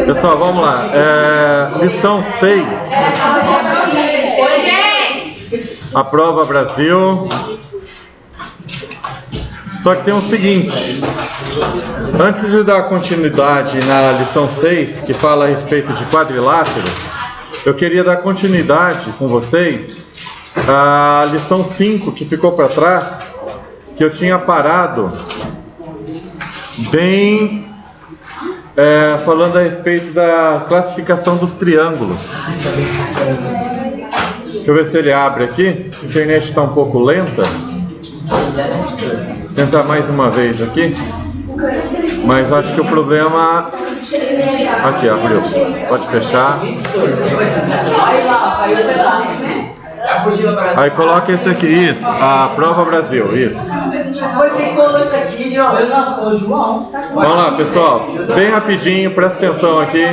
Pessoal, vamos lá. Lição 6. A prova Brasil. Só que tem o seguinte. Antes de dar continuidade na lição 6, que fala a respeito de quadriláteros, eu queria dar continuidade com vocês à lição 5, que ficou para trás, que eu tinha parado bem falando a respeito da classificação dos triângulos. Deixa eu ver se ele abre aqui. A internet está um pouco lenta. Vou tentar mais uma vez aqui. Mas acho que o problema... Aqui, abriu. Pode fechar. Aí coloca esse aqui, isso. A prova Brasil, isso. Vamos lá, pessoal. Bem rapidinho, presta atenção aqui.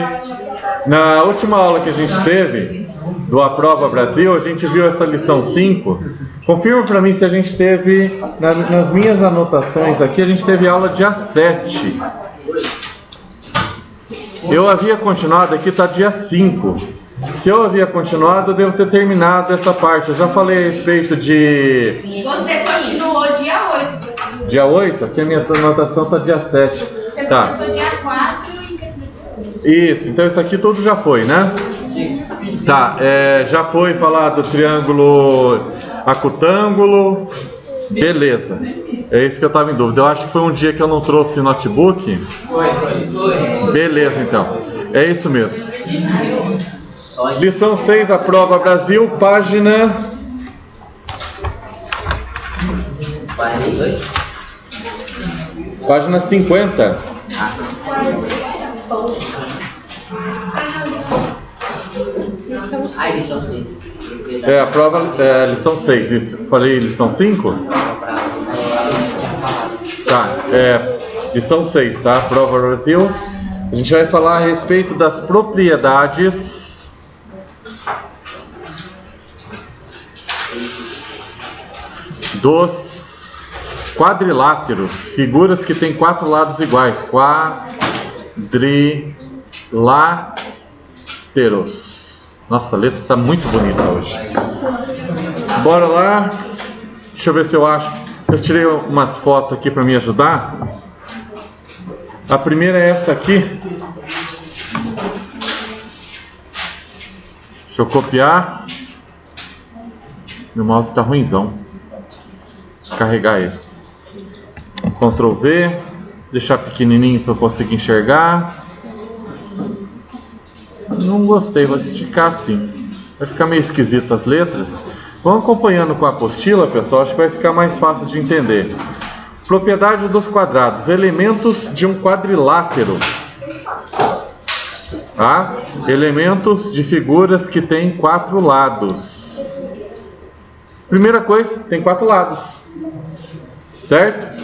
Na última aula que a gente teve do A Prova Brasil, a gente viu essa lição 5. Confirma para mim se a gente teve, nas minhas anotações aqui, a gente teve aula dia 7. Eu havia continuado, aqui está dia 5. Se eu havia continuado, eu devo ter terminado essa parte. Eu já falei a respeito de... Você continuou dia 8. Dia 8? Aqui a minha anotação está dia 7. Você Tá. começou dia 4 e... Isso, então isso aqui tudo já foi, né? Tá, já foi falar do triângulo acutângulo. Beleza. É isso que eu estava em dúvida. Eu acho que foi um dia que eu não trouxe notebook. Foi. Beleza, então. É isso mesmo. Lição 6, a prova Brasil, página 42. Página 50. Aí, lição 6. A prova, lição 6, isso. Falei lição 5? Tá, lição 6, tá? Prova Brasil. A gente vai falar a respeito das propriedades dos quadriláteros, figuras que têm 4 lados iguais. Quadriláteros. Nossa, a letra está muito bonita hoje. Bora lá. Deixa eu ver se eu acho. Eu tirei umas fotos aqui para me ajudar. A primeira é essa aqui. Deixa eu copiar. Meu mouse está ruinzão. Deixa eu carregar ele. Ctrl V. Deixar pequenininho para eu conseguir enxergar. Não gostei, vou esticar assim. Vai ficar meio esquisito as letras. Vão acompanhando com a apostila, pessoal. Acho que vai ficar mais fácil de entender. Propriedade dos quadrados. Elementos de um quadrilátero. Tá? Elementos de figuras que têm 4 lados. Primeira coisa, tem 4 lados. Certo?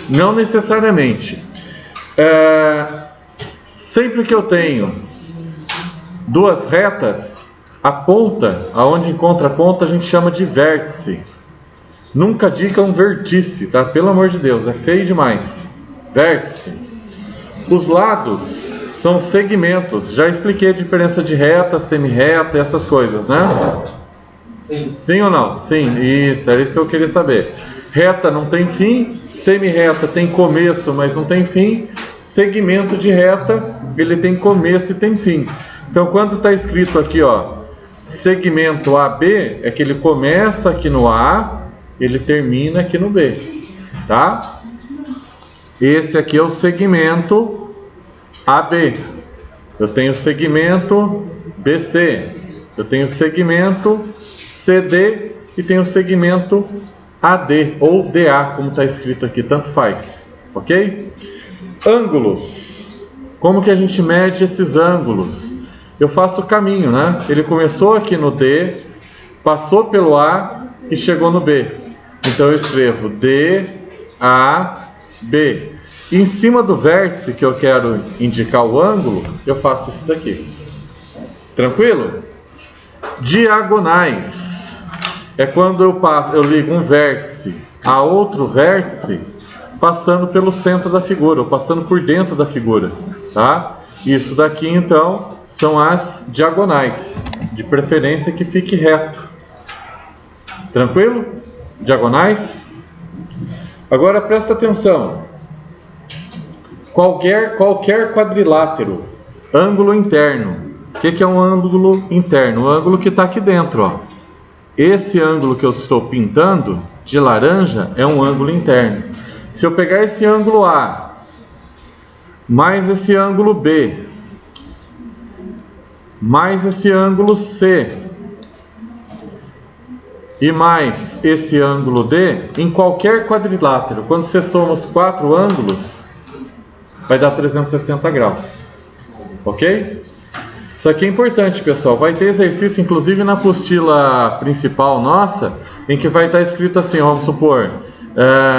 Não necessariamente. Sempre que eu tenho 2 retas, a ponta, aonde encontra a ponta, a gente chama de vértice. Nunca diga um vertice, tá? Pelo amor de Deus, é feio demais. Vértice. Os lados são segmentos. Já expliquei a diferença de reta, semi-reta e essas coisas, né? Sim ou não? Sim, isso, era isso que eu queria saber. Reta não tem fim, semi-reta tem começo, mas não tem fim. Segmento de reta, ele tem começo e tem fim. Então, quando está escrito aqui, ó, segmento AB, é que ele começa aqui no A, ele termina aqui no B, tá? Esse aqui é o segmento AB. Eu tenho o segmento BC. Eu tenho o segmento CD e tenho o segmento AD ou DA, como está escrito aqui, tanto faz, ok? Ângulos. Como que a gente mede esses ângulos? Eu faço o caminho, né? Ele começou aqui no D, passou pelo A e chegou no B. Então eu escrevo D, A, B. E em cima do vértice que eu quero indicar o ângulo, eu faço isso daqui. Tranquilo? Diagonais. É quando eu ligo um vértice a outro vértice passando pelo centro da figura, ou passando por dentro da figura, tá? Isso daqui então são as diagonais, de preferência que fique reto. Tranquilo? Diagonais. Agora presta atenção. Qualquer quadrilátero, ângulo interno. O que é um ângulo interno? O ângulo que está aqui dentro, ó. Esse ângulo que eu estou pintando de laranja é um ângulo interno. Se eu pegar esse ângulo A mais esse ângulo B mais esse ângulo C e mais esse ângulo D, em qualquer quadrilátero, quando você soma os 4 ângulos, vai dar 360 graus. Ok? Isso aqui é importante, pessoal. Vai ter exercício, inclusive na apostila principal nossa, em que vai estar escrito assim, vamos supor,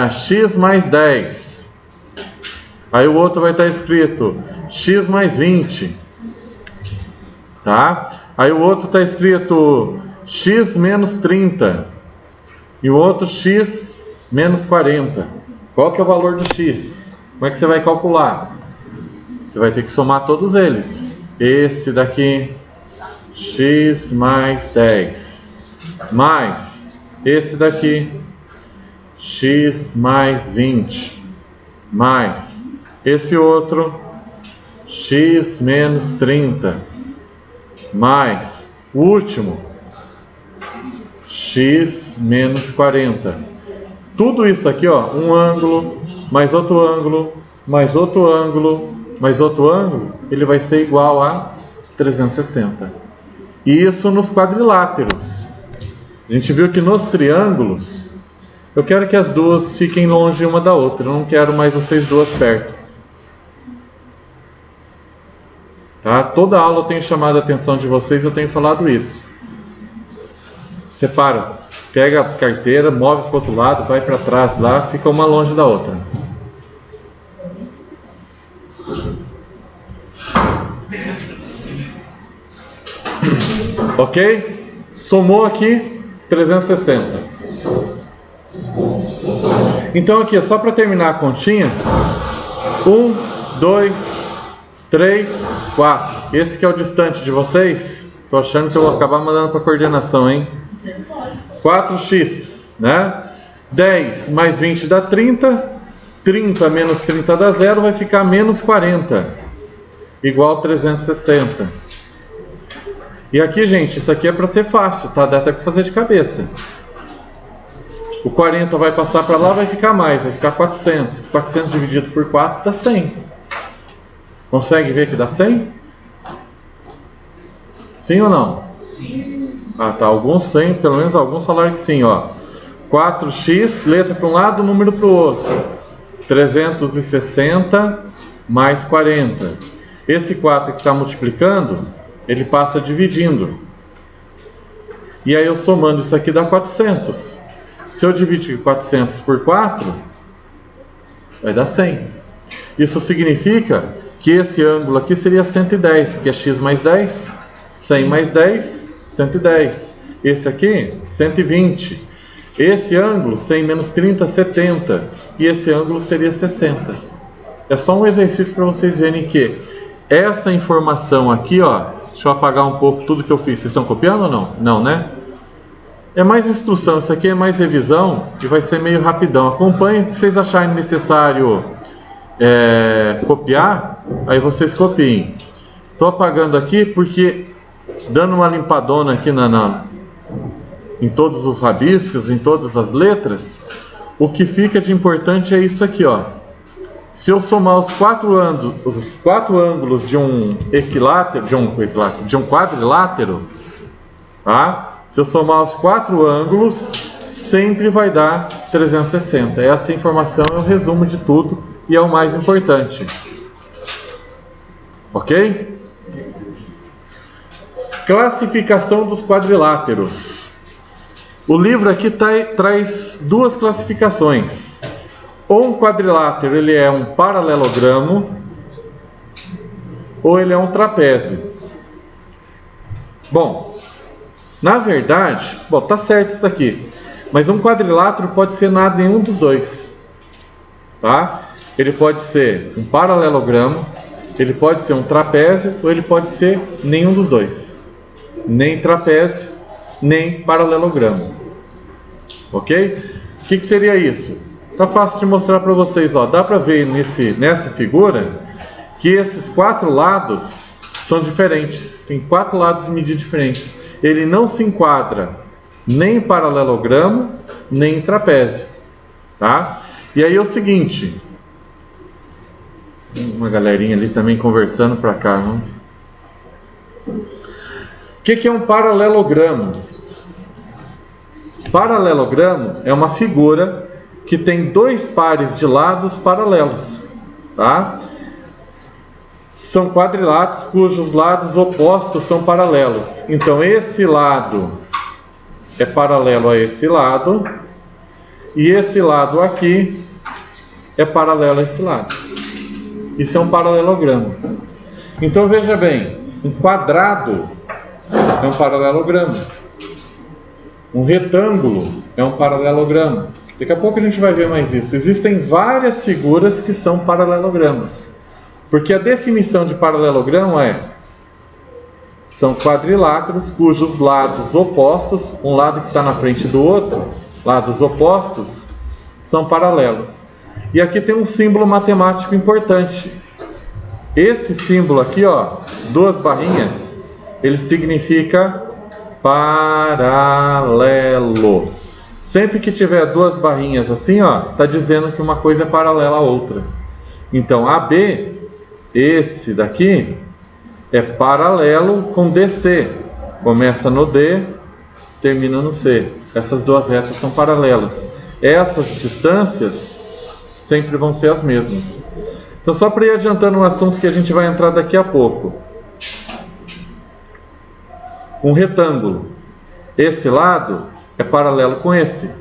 x mais 10. Aí o outro vai estar escrito x mais 20. Tá? Aí o outro está escrito x menos 30. E o outro x menos 40. Qual que é o valor do x? Como é que você vai calcular? Você vai ter que somar todos eles. Esse daqui, x mais 10, mais esse daqui, x mais 20, mais esse outro, x menos 30, mais o último, x menos 40. Tudo isso aqui, ó, um ângulo, mais outro ângulo, mais outro ângulo, mais outro ângulo, ele vai ser igual a 360. E isso nos quadriláteros. A gente viu que nos triângulos, eu quero que as duas fiquem longe uma da outra. Eu não quero mais vocês duas perto. Tá? Toda aula eu tenho chamado a atenção de vocês, eu tenho falado isso. Separa, pega a carteira, move para o outro lado, vai para trás lá, fica uma longe da outra. Ok? Somou aqui 360. Então aqui, só para terminar a continha, 1, 2, 3, 4. Esse que é o distante de vocês. Tô achando que eu vou acabar mandando para coordenação, hein? 4x, né? 10 mais 20 dá 30. 30 menos 30 dá 0, vai ficar menos 40. Igual 360. E aqui, gente, isso aqui é para ser fácil, tá? Dá até para fazer de cabeça. O 40 vai passar para lá, vai ficar mais, vai ficar 400. 400 dividido por 4 dá 100. Consegue ver que dá 100? Sim ou não? Sim. Ah, tá. Alguns 100, pelo menos alguns falaram que sim, ó. 4x, letra para um lado, número para o outro. 360 mais 40. Esse 4 que está multiplicando, ele passa dividindo. E aí eu somando isso aqui dá 400. Se eu dividir 400 por 4, vai dar 100. Isso significa que esse ângulo aqui seria 110, porque é x mais 10, 100 mais 10, 110. Esse aqui, 120. Esse ângulo, 100 menos 30, 70. E esse ângulo seria 60. É só um exercício para vocês verem que essa informação aqui, ó, deixa eu apagar um pouco tudo que eu fiz. Vocês estão copiando ou não? Não, né? É mais instrução, isso aqui é mais revisão e vai ser meio rapidão. Acompanhe, se vocês acharem necessário copiar, aí vocês copiem. Estou apagando aqui porque, dando uma limpadona aqui em todos os rabiscos, em todas as letras, o que fica de importante é isso aqui, ó. Se eu somar os quatro ângulos de um equilátero, de um quadrilátero, tá? Se eu somar os 4 ângulos, sempre vai dar 360. Essa informação é o resumo de tudo e é o mais importante. Ok? Classificação dos quadriláteros. O livro aqui traz duas classificações. Ou um quadrilátero ele é um paralelogramo, ou ele é um trapézio. Bom, na verdade, tá certo isso aqui, mas um quadrilátero pode ser nenhum dos dois, tá? Ele pode ser um paralelogramo, Ele pode ser um trapézio ou ele pode ser nenhum dos dois. Nem trapézio, nem paralelogramo. Ok? O que seria isso? Tá fácil de mostrar para vocês. Ó. Dá para ver nessa figura que esses 4 lados são diferentes. Tem 4 lados de medida diferentes. Ele não se enquadra nem em paralelogramo, nem em trapézio. Tá? E aí é o seguinte... Uma galerinha ali também conversando para cá. Não? O que é um paralelogramo? Paralelogramo é uma figura que tem 2 pares de lados paralelos. Tá? São quadriláteros cujos lados opostos são paralelos. Então esse lado é paralelo a esse lado. E esse lado aqui é paralelo a esse lado. Isso é um paralelogramo. Então veja bem, um quadrado é um paralelogramo. Um retângulo é um paralelogramo. Daqui a pouco a gente vai ver mais isso. Existem várias figuras que são paralelogramos. Porque a definição de paralelogramo são quadriláteros cujos lados opostos, um lado que está na frente do outro, lados opostos, são paralelos. E aqui tem um símbolo matemático importante. Esse símbolo aqui, ó, 2 barrinhas, ele significa paralelo. Sempre que tiver 2 barrinhas assim, ó, está dizendo que uma coisa é paralela à outra. Então, AB, esse daqui, é paralelo com DC. Começa no D, termina no C. Essas 2 retas são paralelas. Essas distâncias sempre vão ser as mesmas. Então, só para ir adiantando um assunto que a gente vai entrar daqui a pouco. Um retângulo. Esse lado é paralelo com esse.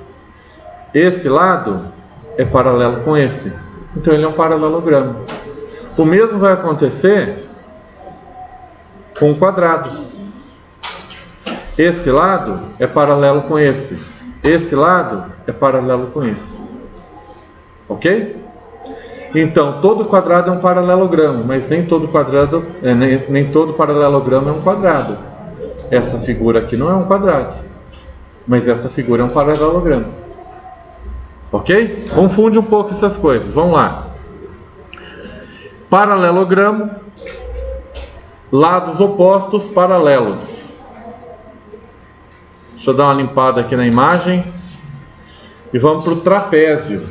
Esse lado é paralelo com esse. Então, ele é um paralelogramo. O mesmo vai acontecer com um quadrado. Esse lado é paralelo com esse. Esse lado é paralelo com esse. Ok? Então, todo quadrado é um paralelogramo, mas nem todo quadrado, nem todo paralelogramo é um quadrado. Essa figura aqui não é um quadrado, mas essa figura é um paralelogramo. Ok? Confunde um pouco essas coisas. Vamos lá. Paralelogramo, lados opostos paralelos. Deixa eu dar uma limpada aqui na imagem. E vamos para o trapézio.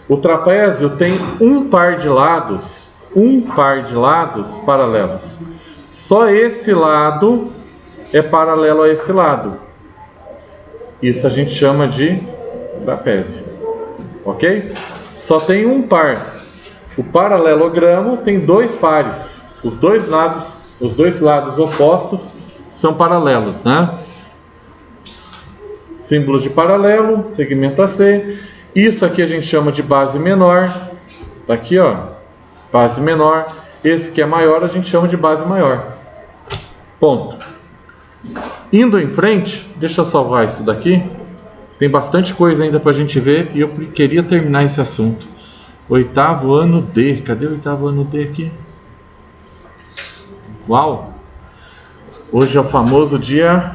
O trapézio tem um par de lados paralelos. Só esse lado é paralelo a esse lado. Isso a gente chama de trapézio. Ok? Só tem um par. O paralelogramo tem 2 pares. Os dois lados opostos são paralelos, né? Símbolo de paralelo, segmento AC. Isso aqui a gente chama de base menor. Tá aqui, ó. Base menor. Esse que é maior a gente chama de base maior. Ponto. Indo em frente, deixa eu salvar isso daqui. Tem bastante coisa ainda pra gente ver e eu queria terminar esse assunto. 8º ano D. Cadê o 8º ano D aqui? Uau! Hoje é o famoso dia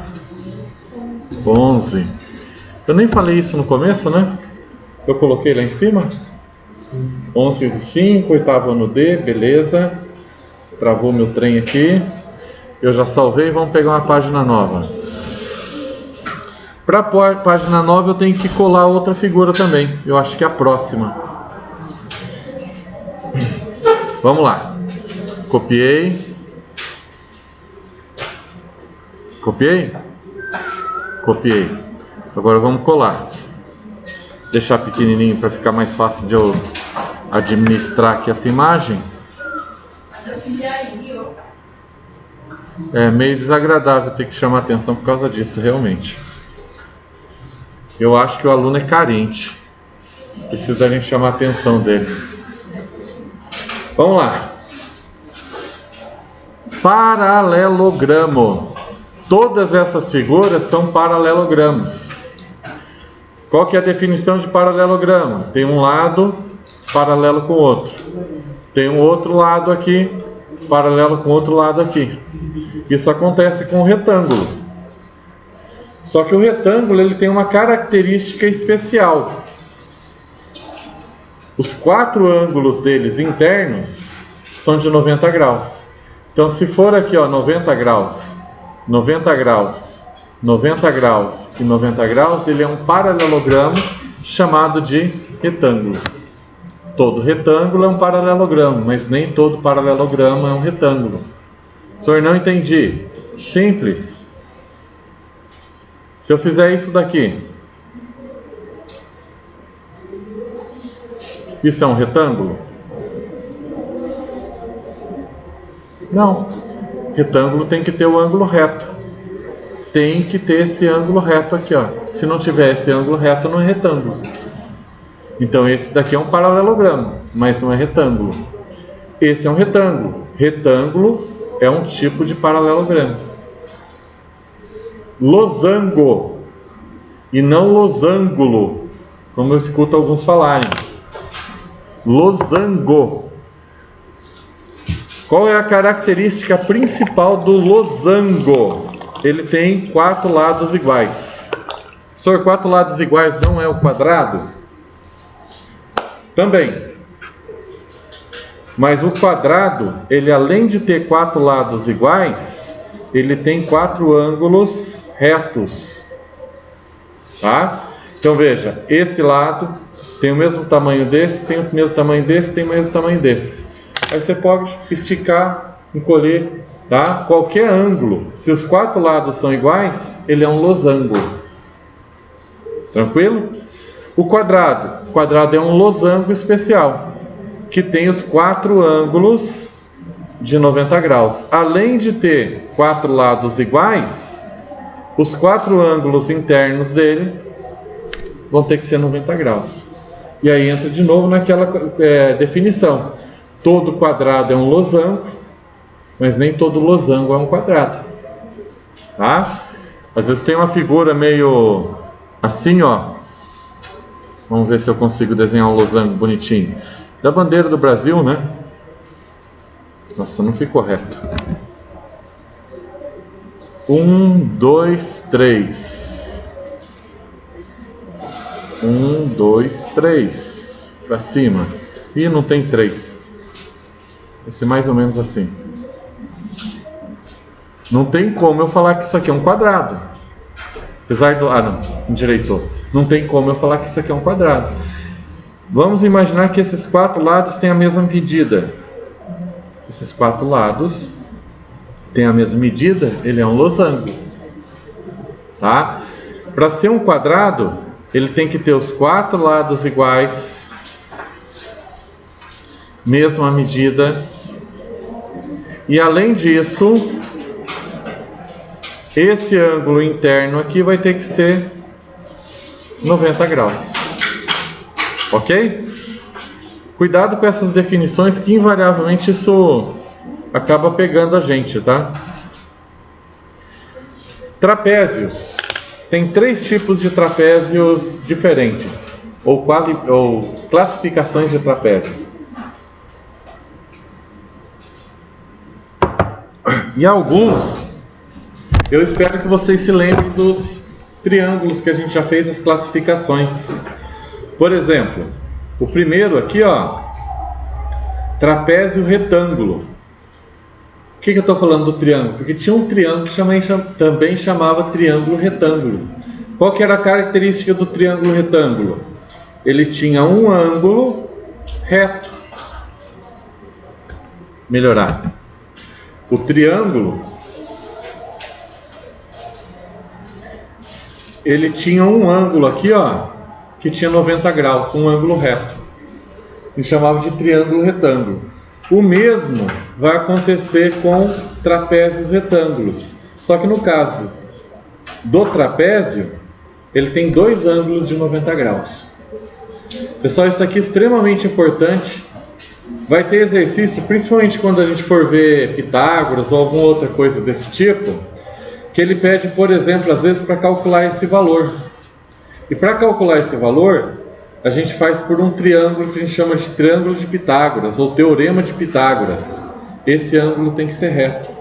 11. Eu nem falei isso no começo, né? Eu coloquei lá em cima. 11/5, 8º ano D, beleza. Travou meu trem aqui. Eu já salvei, vamos pegar uma página nova. Para a página nova eu tenho que colar outra figura também. Eu acho que é a próxima. Vamos lá. Copiei. Copiei? Copiei. Agora vamos colar. Deixar pequenininho para ficar mais fácil de eu administrar aqui essa imagem. É meio desagradável ter que chamar atenção por causa disso, realmente. Eu acho que o aluno é carente. Precisa a gente chamar a atenção dele. Vamos lá. Paralelogramo. Todas essas figuras são paralelogramos. Qual que é a definição de paralelogramo? Tem um lado paralelo com o outro. Tem um outro lado aqui, paralelo com o outro lado aqui. Isso acontece com o retângulo. Só que o retângulo ele tem uma característica especial. Os 4 ângulos deles internos são de 90 graus. Então se for aqui, ó, 90 graus, 90 graus, 90 graus e 90 graus, ele é um paralelogramo chamado de retângulo. Todo retângulo é um paralelogramo, mas nem todo paralelogramo é um retângulo. Senhor, não entendi. Simples. Se eu fizer isso daqui, isso é um retângulo? Não. Retângulo tem que ter o ângulo reto. Tem que ter esse ângulo reto aqui, ó. Se não tiver esse ângulo reto, não é retângulo. Então esse daqui é um paralelogramo, mas não é retângulo. Esse é um retângulo. Retângulo é um tipo de paralelogramo. Losango e não losangulo, como eu escuto alguns falarem. Losango. Qual é a característica principal do losango? Ele tem 4 lados iguais. Senhor, 4 lados iguais não é o quadrado? Também. Mas o quadrado, ele além de ter 4 lados iguais, ele tem 4 ângulos retos. Tá? Então veja, esse lado tem o mesmo tamanho desse, tem o mesmo tamanho desse, tem o mesmo tamanho desse. Aí você pode esticar, encolher, tá? Qualquer ângulo, se os 4 lados são iguais, ele é um losango. Tranquilo? O quadrado é um losango especial, que tem os 4 ângulos de 90 graus. Além de ter 4 lados iguais, os 4 ângulos internos dele vão ter que ser 90 graus. E aí entra de novo naquela definição. Todo quadrado é um losango, mas nem todo losango é um quadrado. Tá? Às vezes tem uma figura meio assim, ó. Vamos ver se eu consigo desenhar um losango bonitinho. Da bandeira do Brasil, né? Nossa, não ficou reto. 1, 2, 3. 1, 2, 3. Pra cima. Ih, não tem 3. Esse é mais ou menos assim. Não tem como eu falar que isso aqui é um quadrado. Apesar do... Ah, não. Endireitou. Não tem como eu falar que isso aqui é um quadrado. Vamos imaginar que esses 4 lados têm a mesma medida. Esses 4 lados têm a mesma medida, ele é um losango. Tá? Para ser um quadrado, ele tem que ter os 4 lados iguais, mesma medida. E além disso, esse ângulo interno aqui vai ter que ser 90 graus. Ok? Cuidado com essas definições que invariavelmente isso acaba pegando a gente, tá? Trapézios. Tem 3 tipos de trapézios diferentes, ou classificações de trapézios. E alguns, eu espero que vocês se lembrem dos triângulos que a gente já fez as classificações. Por exemplo, o primeiro aqui, ó, trapézio retângulo. Por que eu estou falando do triângulo? Porque tinha um triângulo que também chamava triângulo retângulo. Qual que era a característica do triângulo retângulo? Ele tinha um ângulo reto. Melhorar. O triângulo, ele tinha um ângulo aqui, ó, que tinha 90 graus, um ângulo reto. E chamava de triângulo retângulo. O mesmo vai acontecer com trapézios retângulos. Só que no caso do trapézio, ele tem 2 ângulos de 90 graus. Pessoal, isso aqui é extremamente importante. Vai ter exercício, principalmente quando a gente for ver Pitágoras ou alguma outra coisa desse tipo, que ele pede, por exemplo, às vezes para calcular esse valor. E para calcular esse valor, a gente faz por um triângulo que a gente chama de triângulo de Pitágoras ou teorema de Pitágoras. Esse ângulo tem que ser reto,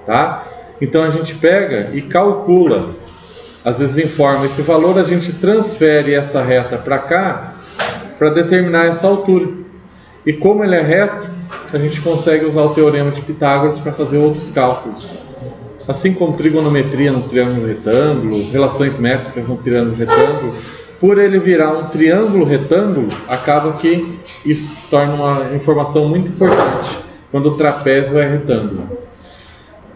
tá? Então a gente pega e calcula, às vezes informa esse valor, a gente transfere essa reta para cá para determinar essa altura. E como ele é reto, a gente consegue usar o teorema de Pitágoras para fazer outros cálculos. Assim como trigonometria no triângulo retângulo, relações métricas no triângulo retângulo, por ele virar um triângulo retângulo, acaba que isso se torna uma informação muito importante quando o trapézio é retângulo.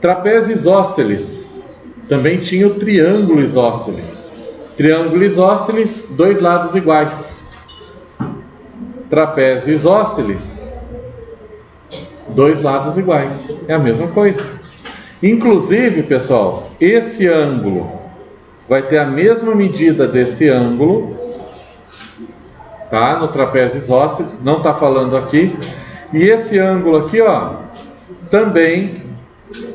Trapézio isósceles, também tinha o triângulo isósceles. Triângulo isósceles, dois lados iguais. Trapézio isósceles, dois lados iguais. É a mesma coisa. Inclusive, pessoal, esse ângulo vai ter a mesma medida desse ângulo, tá? No trapézio isósceles, não está falando aqui. E esse ângulo aqui, ó, também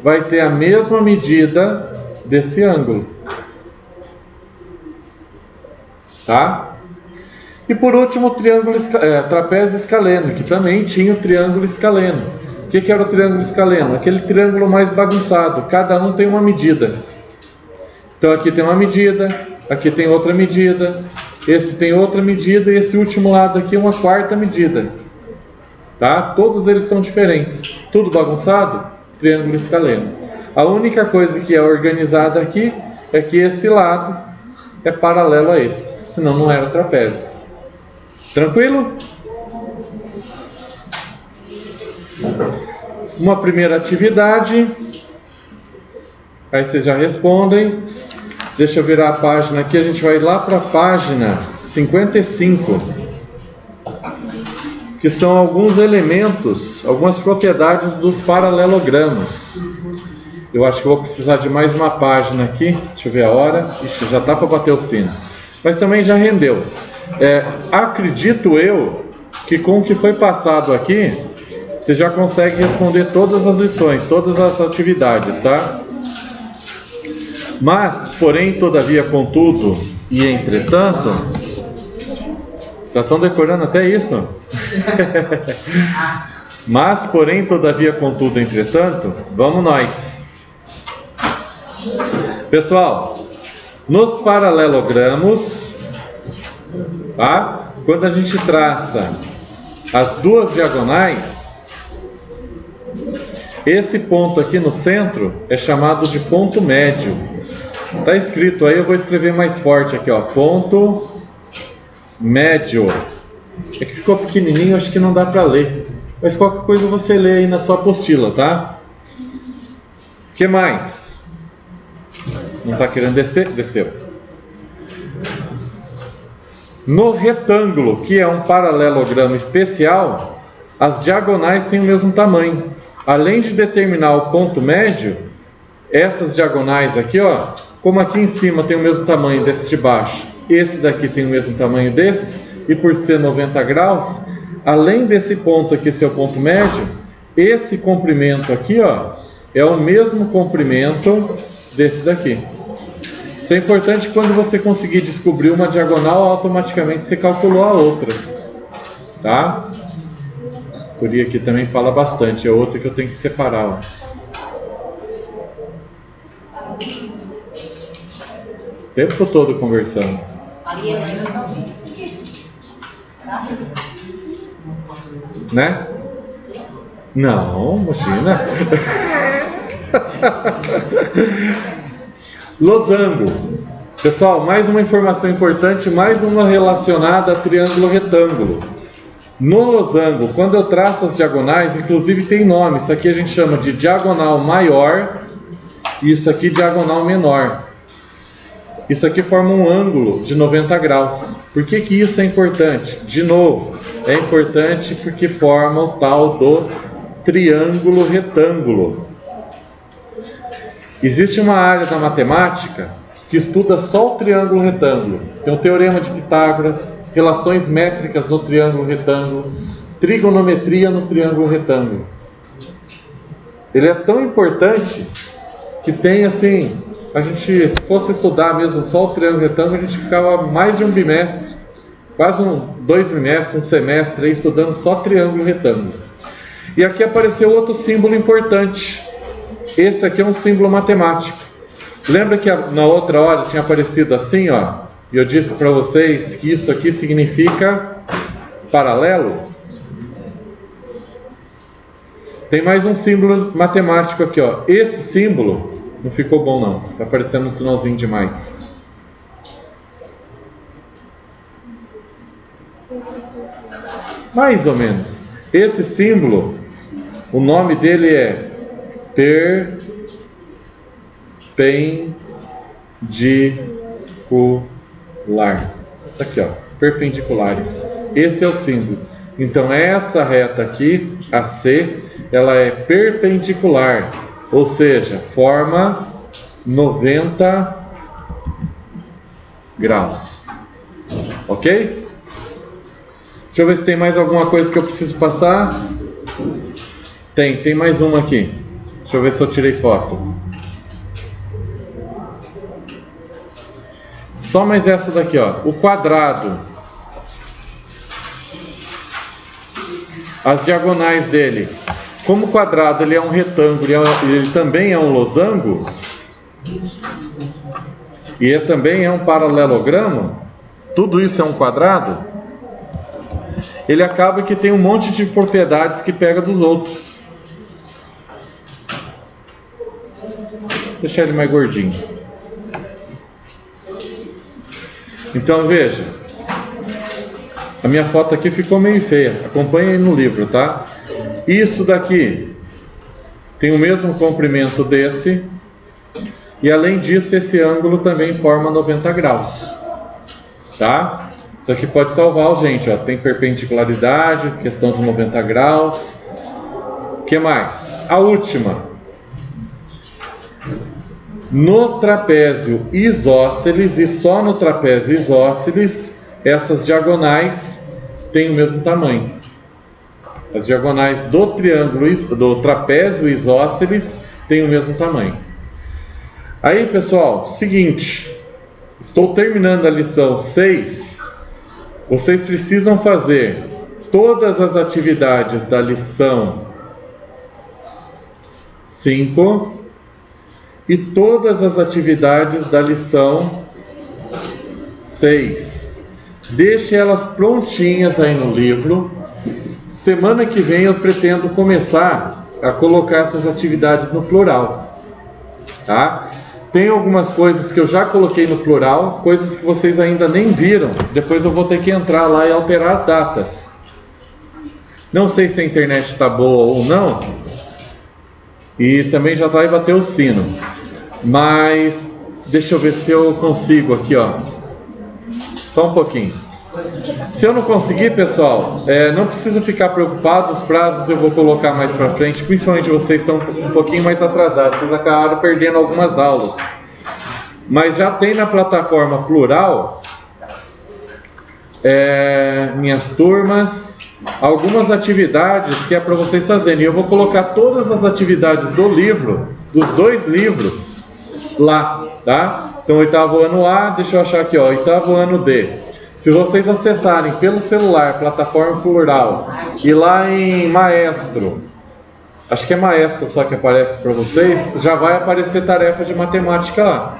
vai ter a mesma medida desse ângulo, tá? E por último, o triângulo, trapézio escaleno, que também tinha o triângulo escaleno. O que era o triângulo escaleno? Aquele triângulo mais bagunçado, cada um tem uma medida. Então aqui tem uma medida, aqui tem outra medida, esse tem outra medida e esse último lado aqui é uma quarta medida. Tá? Todos eles são diferentes. Tudo bagunçado? Triângulo escaleno. A única coisa que é organizada aqui é que esse lado é paralelo a esse, senão não era trapézio. Tranquilo? Uma primeira atividade. Aí vocês já respondem. Deixa eu virar a página aqui, a gente vai lá para a página 55, que são alguns elementos, algumas propriedades dos paralelogramos. Eu acho que eu vou precisar de mais uma página aqui. Deixa eu ver a hora. Ixi, já está para bater o sino. Mas também já rendeu. Acredito eu que com o que foi passado aqui, você já consegue responder todas as lições, todas as atividades, tá? Mas, porém, todavia, contudo e entretanto, já estão decorando até isso? Mas, porém, todavia, contudo, entretanto, vamos nós. Pessoal, nos paralelogramos, tá? Quando a gente traça as duas diagonais, esse ponto aqui no centro é chamado de ponto médio. Está escrito aí, eu vou escrever mais forte aqui, ó, ponto médio. É que ficou pequenininho, acho que não dá para ler. Mas qualquer coisa você lê aí na sua apostila, tá? O que mais? Não está querendo descer? Desceu. No retângulo, que é um paralelogramo especial, as diagonais têm o mesmo tamanho. Além de determinar o ponto médio, essas diagonais aqui, ó, como aqui em cima tem o mesmo tamanho desse de baixo, esse daqui tem o mesmo tamanho desse, e por ser 90 graus, além desse ponto aqui ser o ponto médio, esse comprimento aqui, ó, é o mesmo comprimento desse daqui. Isso é importante quando você conseguir descobrir uma diagonal, automaticamente você calculou a outra, tá? Por aí aqui também fala bastante, é outra que eu tenho que separar, ó. O tempo todo conversando. Né? Não, imagina. Losango. Pessoal, mais uma informação importante, mais uma relacionada a triângulo retângulo. No losango, quando eu traço as diagonais, inclusive tem nome. Isso aqui a gente chama de diagonal maior e isso aqui diagonal menor. Isso aqui forma um ângulo de 90 graus. Por que que isso é importante? De novo, é importante porque forma o tal do triângulo retângulo. Existe uma área da matemática que estuda só o triângulo retângulo. Tem o teorema de Pitágoras, relações métricas no triângulo retângulo, trigonometria no triângulo retângulo. Ele é tão importante que tem assim, a gente, se fosse estudar mesmo só o triângulo retângulo, a gente ficava mais de um bimestre quase 2 bimestres, um semestre aí, estudando só triângulo e retângulo. E aqui apareceu outro símbolo importante. Esse aqui é um símbolo matemático. Lembra que na outra hora tinha aparecido assim, ó? E eu disse para vocês que isso aqui significa paralelo? Tem mais um símbolo matemático aqui, ó. Esse símbolo não ficou bom não, tá parecendo um sinalzinho demais. Mais ou menos. Esse símbolo, o nome dele é perpendicular. Tá aqui, ó, perpendiculares. Esse é o símbolo. Então essa reta aqui, a C, ela é perpendicular, ou seja, forma 90 graus. Ok? Deixa eu ver se tem mais alguma coisa que eu preciso passar. Tem mais uma aqui. Deixa eu ver se eu tirei foto. Só mais essa daqui, ó. O quadrado. As diagonais dele. Como o quadrado ele é um retângulo e ele também é um losango, e ele também é um paralelogramo, tudo isso é um quadrado, ele acaba que tem um monte de propriedades que pega dos outros. Vou deixar ele mais gordinho. Então veja, a minha foto aqui ficou meio feia, acompanha aí no livro, tá? Isso daqui tem o mesmo comprimento desse, e além disso esse ângulo também forma 90 graus, tá? Isso aqui pode salvar, gente, ó. Tem perpendicularidade, questão de 90 graus. O que mais? A última. No trapézio isósceles, e só no trapézio isósceles, essas diagonais têm o mesmo tamanho. As diagonais do triângulo, do trapézio isósceles, têm o mesmo tamanho. Aí, pessoal, seguinte, estou terminando a lição 6. Vocês precisam fazer todas as atividades da lição 5 e todas as atividades da lição 6. Deixe elas prontinhas aí no livro. Semana que vem eu pretendo começar a colocar essas atividades no plural, tá? Tem algumas coisas que eu já coloquei no plural, coisas que vocês ainda nem viram. Depois eu vou ter que entrar lá e alterar as datas. Não sei se a internet está boa ou não. E também já vai bater o sino. Mas deixa eu ver se eu consigo aqui, ó. Só um pouquinho. Se eu não conseguir, pessoal, não precisa ficar preocupado. Os prazos eu vou colocar mais para frente. Principalmente vocês estão um pouquinho mais atrasados. Vocês acabaram perdendo algumas aulas. Mas já tem na plataforma plural, minhas turmas, algumas atividades que é para vocês fazerem. E eu vou colocar todas as atividades do livro, dos 2 livros, lá, tá? Então, 8º ano A, deixa eu achar aqui, ó, 8º ano D. Se vocês acessarem pelo celular, plataforma plural, e lá em Maestro, acho que é Maestro só que aparece para vocês, já vai aparecer tarefa de matemática lá.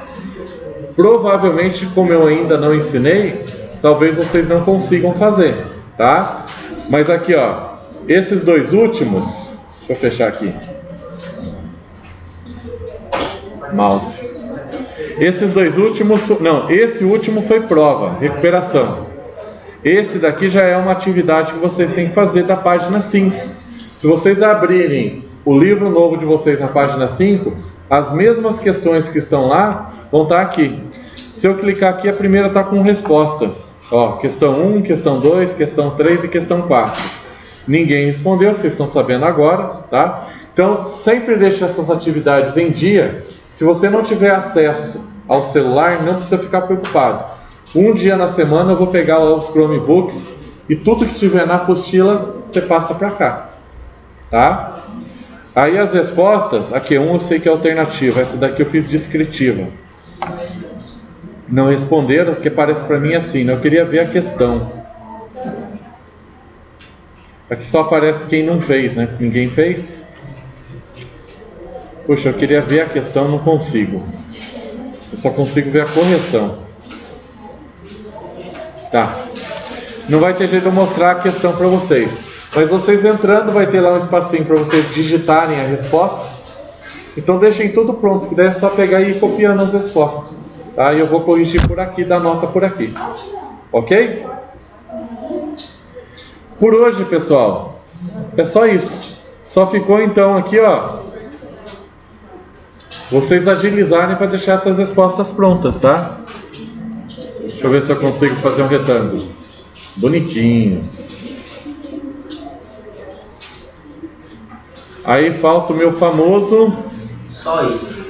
Provavelmente, como eu ainda não ensinei, talvez vocês não consigam fazer, tá? Mas aqui, ó, esses 2 últimos, deixa eu fechar aqui. Mouse. Esses 2 últimos, não, esse último foi prova, recuperação. Esse daqui já é uma atividade que vocês têm que fazer da página 5. Se vocês abrirem o livro novo de vocês na página 5, as mesmas questões que estão lá vão estar aqui. Se eu clicar aqui, a primeira está com resposta. Ó, questão 1, questão 2, questão 3 e questão 4. Ninguém respondeu, vocês estão sabendo agora, tá? Então, sempre deixe essas atividades em dia. Se você não tiver acesso ao celular, não precisa ficar preocupado. Um dia na semana eu vou pegar lá os Chromebooks e tudo que tiver na apostila, você passa para cá, tá? Aí as respostas, a Q1 eu sei que é alternativa, essa daqui eu fiz descritiva. Não responderam, porque parece para mim assim, né? Eu queria ver a questão. Aqui só aparece quem não fez, né? Ninguém fez? Puxa, eu queria ver a questão, não consigo. Eu só consigo ver a correção. Tá. Não vai ter jeito de eu mostrar a questão para vocês. Mas vocês entrando, vai ter lá um espacinho para vocês digitarem a resposta. Então deixem tudo pronto, que daí é só pegar e ir copiando as respostas. Tá? E eu vou corrigir por aqui, dar nota por aqui. Ok? Por hoje, pessoal, é só isso. Só ficou então aqui, ó, vocês agilizarem para deixar essas respostas prontas, tá? Deixa eu ver se eu consigo fazer um retângulo. Bonitinho. Aí falta o meu famoso... Só isso.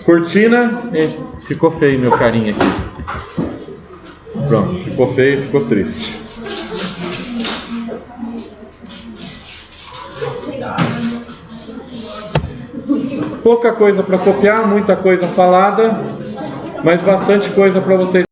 Cortina. Ficou feio meu carinha aqui. Pronto, ficou feio, ficou triste. Pouca coisa para copiar, muita coisa falada, mas bastante coisa para vocês